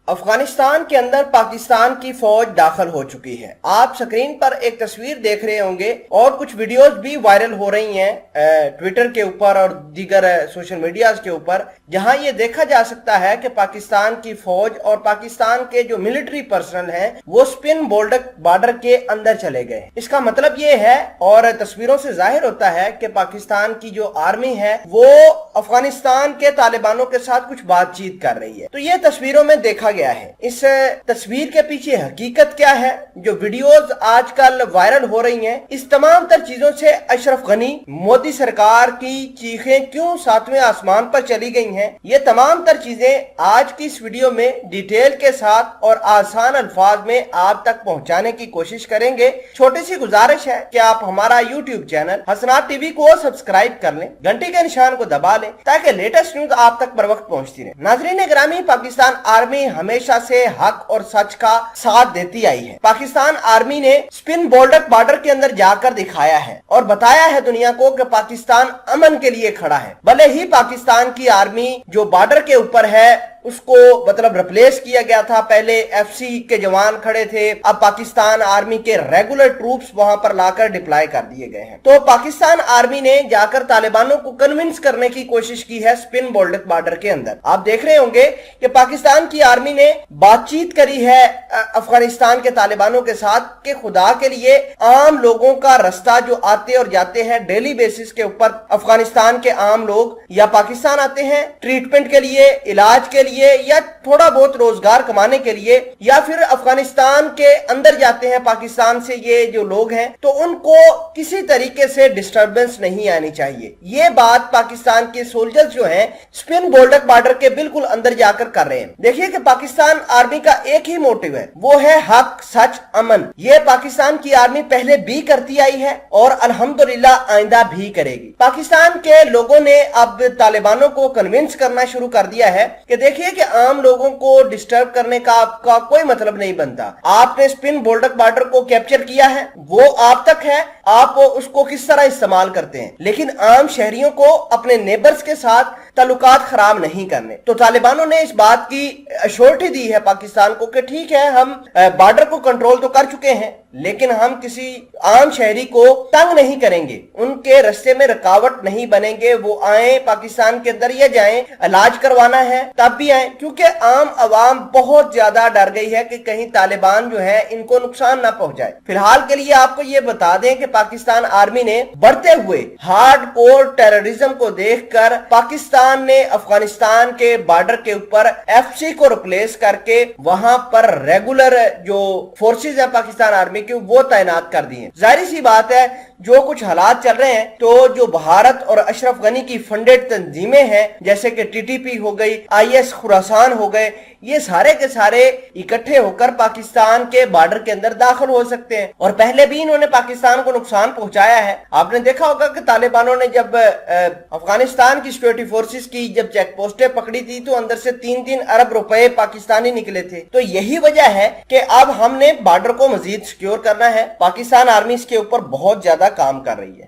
افغانستان کے اندر پاکستان کی فوج داخل ہو چکی ہے۔ آپ سکرین پر ایک تصویر دیکھ رہے ہوں گے اور کچھ ویڈیوز بھی وائرل ہو رہی ہیں ٹویٹر کے اوپر اور دیگر سوشل میڈیاز کے اوپر، جہاں یہ دیکھا جا سکتا ہے کہ پاکستان کی فوج اور پاکستان کے جو ملٹری پرسنل ہیں وہ سپن بولڈک بارڈر کے اندر چلے گئے۔ اس کا مطلب یہ ہے اور تصویروں سے ظاہر ہوتا ہے کہ پاکستان کی جو آرمی ہے وہ افغانستان کے طالبانوں کے ساتھ کچھ بات چیت کر رہی ہے۔ تو یہ تصویروں میں دیکھا گیا ہے۔ اس تصویر کے پیچھے حقیقت کیا ہے؟ جو ویڈیوز آج کل وائرل ہو رہی ہیں، اس تمام تر چیزوں سے اشرف غنی مودی سرکار کی چیخیں کیوں ساتویں آسمان پر چلی گئی ہیں، یہ تمام تر چیزیں آج کی اس ویڈیو میں ڈیٹیل کے ساتھ اور آسان الفاظ میں آپ تک پہنچانے کی کوشش کریں گے۔ چھوٹی سی گزارش ہے کہ آپ ہمارا یوٹیوب چینل حسنات ٹی وی کو سبسکرائب کر لیں، گھنٹی کے نشان کو دبا لیں تاکہ لیٹسٹ نیوز آپ تک بر وقت پہنچتی رہے۔ ناظرین گرامی، پاکستان آرمی ہمیشہ سے حق اور سچ کا ساتھ دیتی آئی ہے۔ پاکستان آرمی نے سپن بولڈک بارڈر کے اندر جا کر دکھایا ہے اور بتایا ہے دنیا کو کہ پاکستان امن کے لیے کھڑا ہے۔ بھلے ہی پاکستان کی آرمی جو بارڈر کے اوپر ہے اس کو ریپلیس کیا گیا تھا، پہلے ایف سی کے جوان کھڑے تھے، اب پاکستان آرمی کے ریگولر ٹروپس وہاں پر لا کر ڈپلائی کر دیے گئے ہیں۔ تو پاکستان آرمی نے جا کر طالبانوں کو کنونس کرنے کی کوشش کی ہے سپن بولڈک بارڈر کے اندر۔ آپ دیکھ رہے ہوں گے کہ پاکستان کی آرمی نے بات چیت کری ہے افغانستان کے طالبانوں کے ساتھ کہ خدا کے لیے عام لوگوں کا رستہ جو آتے اور جاتے ہیں ڈیلی بیسس کے اوپر، افغانستان کے عام لوگ یا پاکستان آتے ہیں ٹریٹمنٹ کے لیے، علاج کے لیے یا تھوڑا بہت روزگار کمانے کے لیے، یا پھر افغانستان کے اندر جاتے ہیں پاکستان سے یہ جو لوگ ہیں، تو ان کو کسی طریقے سے ڈسٹربنس نہیں آنی چاہیے۔ یہ بات پاکستان کے سولجرز جو ہیں سپن بولڈک بارڈر کے بالکل اندر جا کر کر رہے ہیں۔ دیکھیے کہ پاکستان آرمی کا ایک ہی موٹیو ہے، وہ ہے حق، سچ، امن۔ یہ پاکستان کی آرمی پہلے بھی کرتی آئی ہے اور الحمدللہ آئندہ بھی کرے گی۔ پاکستان کے لوگوں نے اب طالبانوں کو کنونس کرنا شروع کر دیا ہے کہ دیکھیے کہ عام لوگوں کو ڈسٹرب کرنے کا آپ کا کوئی مطلب نہیں بنتا۔ آپ نے سپن بولڈک بارڈر کو کیپچر کیا ہے، وہ آپ تک ہے، آپ اس کو کس طرح استعمال کرتے ہیں، لیکن عام شہریوں کو اپنے نیبرز کے ساتھ تعلقات خراب نہیں کرنے۔ تو طالبانوں نے اس بات کی ایشورٹی دی ہے پاکستان کو کہ ٹھیک ہے، ہم بارڈر کو کنٹرول تو کر چکے ہیں لیکن ہم کسی عام شہری کو تنگ نہیں کریں گے، ان کے رستے میں رکاوٹ نہیں بنیں گے، وہ آئیں پاکستان کے اندر یا جائیں، علاج کروانا ہے تب بھی آئیں، کیونکہ عام عوام بہت زیادہ ڈر گئی ہے کہ کہیں طالبان جو ہے ان کو نقصان نہ پہنچائے۔ فی الحال کے لیے آپ کو یہ بتا دیں کہ پاکستان آرمی نے بڑھتے ہوئے ہارڈ کور ٹیررزم کو دیکھ کر پاکستان نے افغانستان کے بارڈر کے اوپر ایف سی کو ریپلیس کر کے وہاں پر ریگولر جو فورسز ہیں پاکستان آرمی کی وہ تعینات کر دی ہیں۔ ظاہری سی بات ہے جو کچھ حالات چل رہے ہیں تو جو بھارت اور اشرف غنی کی فنڈڈ تنظیمیں ہیں جیسے کہ ٹی ٹی پی ہو گئی، آئی ایس خراسان ہو گئے، یہ سارے کے سارے اکٹھے ہو کر پاکستان کے بارڈر کے اندر داخل ہو سکتے ہیں اور پہلے بھی انہوں نے پاکستان کو نقصان پہنچایا ہے۔ آپ نے دیکھا ہوگا کہ طالبانوں نے جب افغانستان کی سیکورٹی فورسز کی جب چیک پوسٹیں پکڑی تھی تو اندر سے 3 ارب روپے پاکستانی نکلے تھے۔ تو یہی وجہ ہے کہ اب ہم نے بارڈر کو مزید سیکیور کرنا ہے۔ پاکستان آرمی اس کے اوپر بہت زیادہ کام کر رہی ہے۔